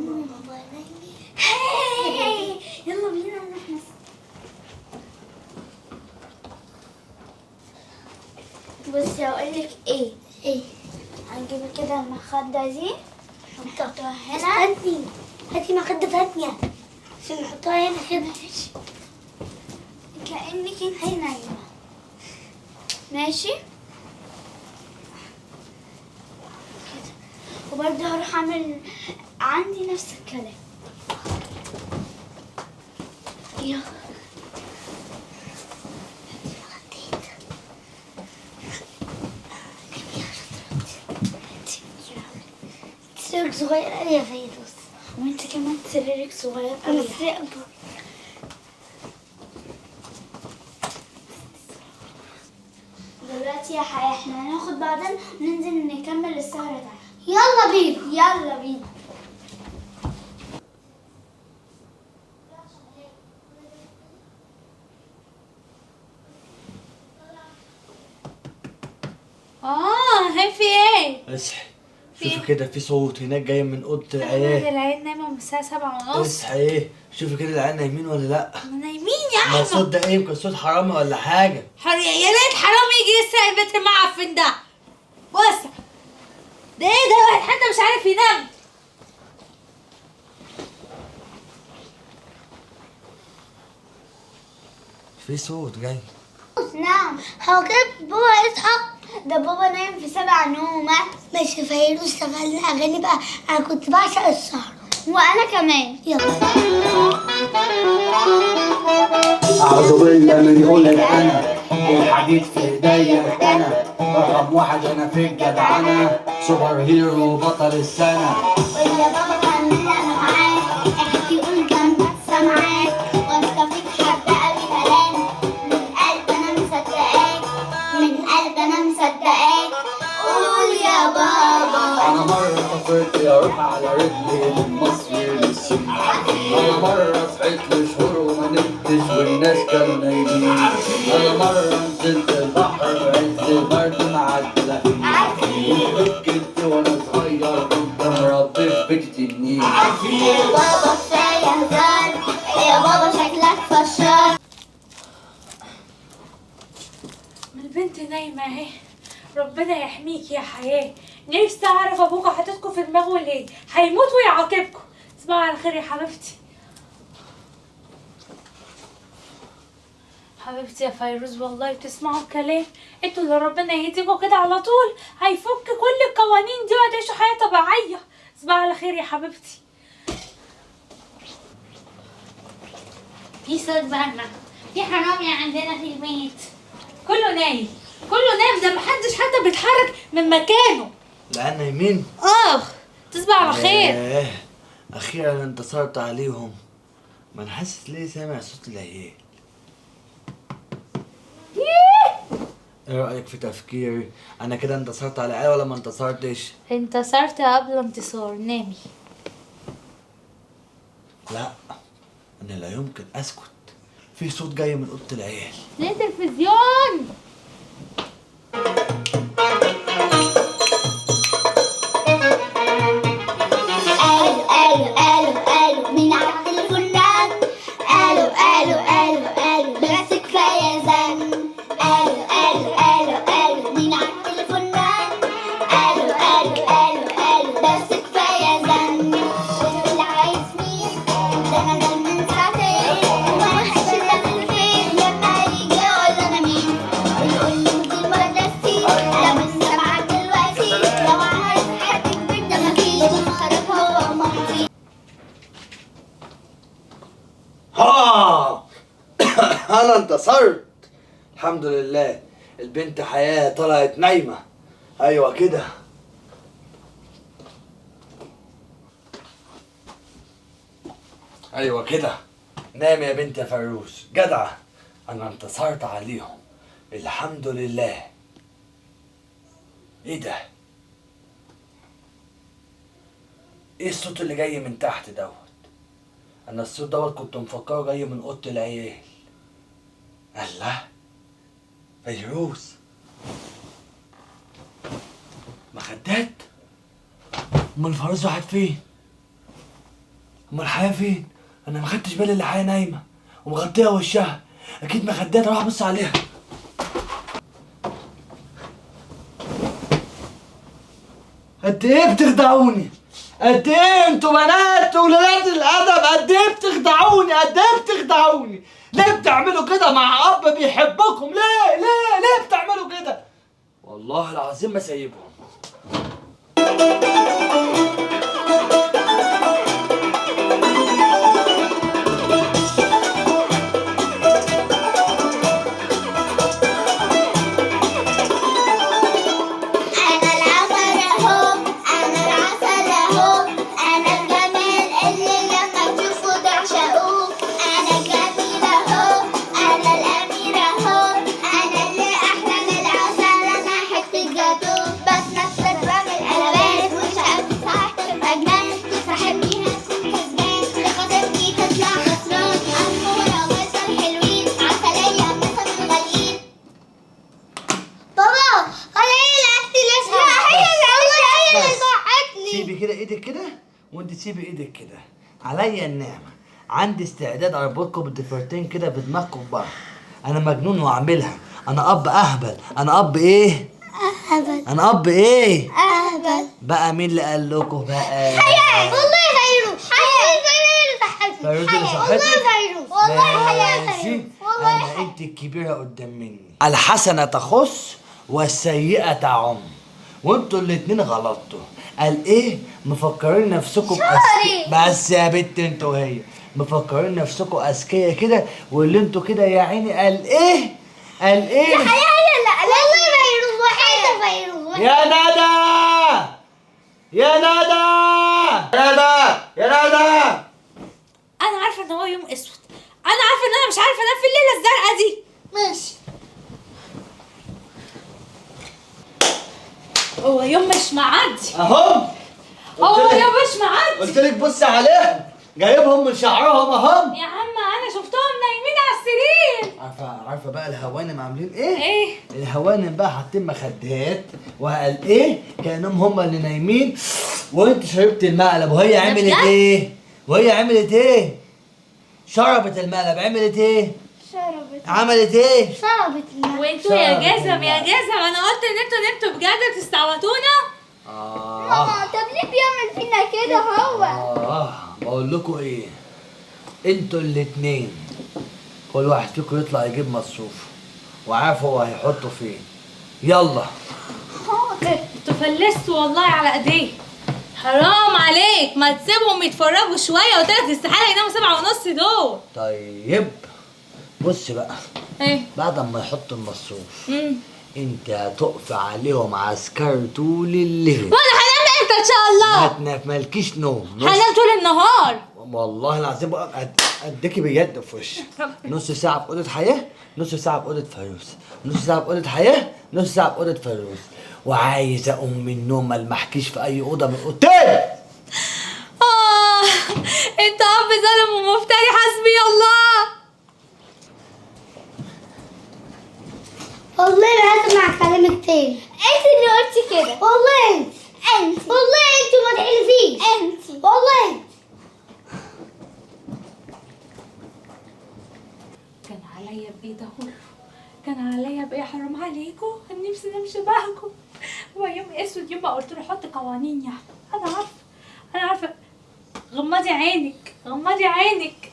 بابا هاي يلا بينا نروح بصي هقولك ايه هنجيب كده المخدة دي نحطها هنا. هاتي مخدة تانية عشان نحطها هنا كده كأنك انت نايمة. ماشي كده. وبرضه هروح اعمل عندي نفس الكلام. يلا سريرك صغير قوي يا فيروز. وانت كمان سريرك صغير قوي. دلوقتي يا حياة احنا هناخد بعضنا وننزل نكمل السهرة تحت. يلا بينا يلا بينا. هي في ايه؟ اصحي شوفي كده في صوت هناك جاي من اوضه العيال. العيال نايمه من الساعه 7:30. اصحي ايه شوفي كده العيال نايمين ولا لا؟ نايمين يا احمد. ما الصوت ده ايه؟ يمكن صوت حرامي ولا حاجه. يا ريت حرام يجي يسرق البيت المعفن ده. بص ده ايه ده؟ واحد حتى مش عارف ينام. في صوت جاي. نعم هو كده بابا يصحى. ده بابا نايم في 7 نومة. ماشي فيروز شغلنا اغاني بقى. انا كنت بعشق السهر وانا كمان. يلا أعوذ بالله من يقول أنا الحديد في إيديا أنا رقم واحد أنا في الجدعنة سوبر هيرو بطل السنة. ويا بابا كان انا معاك احكي يقول كان سامعاك وانت فيك حد قال كلام من قلب انا مصدقاك من قلب انا مصدقاك. قول يا بابا. أنا مرة طفيت أروح على رجلي من مصر للصين. أنا مرة صحيت لشهور وما نمتش والناس كانوا نايمين. أنا مرة نزلت البحر بعز البرد مع الدلافين. وفكرت وأنا صغير كنت مربي في بيت النيل. يا بابا كفاية هزار يا بابا شكلك فشار. ما البنت نايمه اهي. ربنا يحميك يا حياه. نفسي اعرف ابوك حاططكم في دماغه ليه. هيموت ويعاقبكم. تصبحوا على خير يا حبيبتي. حبيبتي يا فيروز والله بتسمعوا الكلام. انتوا اللي ربنا يهديكوا كده على طول هيفك كل القوانين دي وهتعيشوا حياه طبيعيه. تصبحوا على خير يا حبيبتي. في صوت برا. في حرامي عندنا في البيت. كله نايم كله نايم. ده محدش حتى بيتحرك من مكانه. العيال نايمين؟ تصبح على خير. اخيرا انتصرت عليهم. ما انا حاسس ليه سامع صوت العيال. ايه رايك في تفكيري؟ انا كده انتصرت على العيال ولا ما انتصرتش؟ انتصرت قبل انتصار. نامي. لا انا لا يمكن اسكت. في صوت جاي من اوضه العيال. ليه تلفزيون؟ قالوا مين على التليفونات. قالوا بس كفاية زن. قالوا مين على التليفونات. قالوا بس كفاية زن. اللي عايز مين ده انا زن من ساعتين وما حدش يعمل فين لما يجي يقول انا مين. ويقول لي مدير مدرستي ده من سبعة دلوقتي لو عملت حد كبير ده مفيش خرب هو ومامتي. انا انتصرت الحمد لله. البنت حياة طلعت نايمة. ايوه كده. ايوه كده. نام يا بنت يا فيروز جدعة. انا انتصرت عليهم الحمد لله. ايه ده؟ ايه الصوت اللي جاي من تحت دوت؟ انا الصوت دوت كنت مفكره جاي من اوضه العيال. الله فيروز مخدات. امال فيروز راحت فين؟ امال الحياه فين؟ انا ما خدتش بالي اللي الحياه نايمه ومغطيه وشها. اكيد مخدات، اروح ابص عليها. قد ايه بتخدعوني؟ قد ايه انتوا بنات ولاد الادب؟ قد ايه بتخدعوني؟ قد ايه بتخدعوني؟ ليه بتعملوا كده مع اب بيحبكم؟ ليه بتعملوا كده؟ والله العظيم ما سايبهم. أنا العسل أهو، أنا العسل أهو، أنا الجمال اللي لما تشوفوا تعشقوه. أنا الجميل أهو، أنا الأمير أهو، أنا اللي أحلى من العسل، أنا حتة جاتوه. بتنطط بعمل قلبات ومش عارف صح مجنان، تصاحبني هتكون كسبان، لخاطرني تطلع خسران. أمورة وصل حلوين، عسلية مثل غاليين. بابا انا هي اللي قعدت لسه. لا هي اللي ضحكتني. سيبي كده ايدك كده، وانت تسيبي ايدك كده. عليا النعمه، عندي استعداد اربطكم بالضفيرتين كده في دماغكم ببعض. انا مجنون واعملها. انا اب اهبل. انا اب ايه؟ اهبل. انا اب ايه؟ اهبل. بقى مين اللي قال لكم بقى؟ حياة والله فيروز. حياة اللي ضحكتني. فيروز اللي حياة صحتك؟ والله فيروز. والله حياة ماشي. فيروز. والله انا حياة. انت الكبيره قدام مني. الحسنه تخص والسيئه تعم، وانتوا الاتنين غلطتوا. قال ايه؟ مفكرين نفسكم بس يا بنت انتوا هي مفكرين نفسكم اذكياء كده، واللي انتوا كده يا عيني. قال ايه؟ قال ايه؟ حياة هي اللي والله فيروز. وحياة فيروز. يا ندى، يا ندى، يا ندى، يا ندى. انا عارفه ان هو يوم اسود، انا عارفه ان انا مش عارفه انام في الليله الزرقاء دي. ماشي. هو يوم مش معدي. اهم. هو يوم مش معدي. قلت لك بص عليهم، جايبهم من شعرهم اهم. يا عم انا شفتهم نايمين على السرير. عارفه بقى الهوانم عاملين ايه؟ ايه؟ الهوانم بقى حاطين مخدات، وقال ايه؟ كانهم هم اللي نايمين، وانت شربت المقلب. وهي عملت ايه؟ وهي عملت ايه؟ شربت المقلب. عملت ايه؟ شربت. عملت ايه؟ شربت الماء. وانتوا يا شربت جزم يا الماء. جزم، انا قلت ان انتوا نمتوا بجد بتستعبطونا. ماما طب ليه بيعمل فينا كده هو؟ بقول لكم ايه؟ انتوا الاتنين كل واحد فيكم يطلع يجيب مصروفه، وعارف هو هيحطه فين. يلا. انتوا فلستوا والله على ايديه. حرام عليك، ما تسيبهم يتفرجوا شويه. قلت لك استحاله يناموا 7:30 دول. طيب بص بقى، ايه؟ بعد ما يحطوا المصروف انت هتقف عليهم عسكر طول الليل. وانا هنام امتى ان شاء الله؟ مالكيش نوم. هنام طول النهار. والله العظيم بقى اديكي بجد في وشك. نص ساعة في أوضة حياة، نص ساعة في أوضة فيروز، نص ساعة في أوضة حياة، نص ساعة في أوضة فيروز. وعايز أقوم من النوم ما المحكيش في أي أوضة من أوضتين. انت اب ظالم ومفتري، حسبي الله. والله ما هسمع كلامك تاني. انت اللي قلتي كده. والله انت. والله انت ما تحلفيش. انت. والله انت. كان عليا بايه ده كله؟ كان عليا بايه؟ حرام عليكم، كان نفسي انام شبهكم. هو يوم اسود يوم ما قلت له حط قوانين يعني. انا عارفه غمضي عينك، غمضي عينك.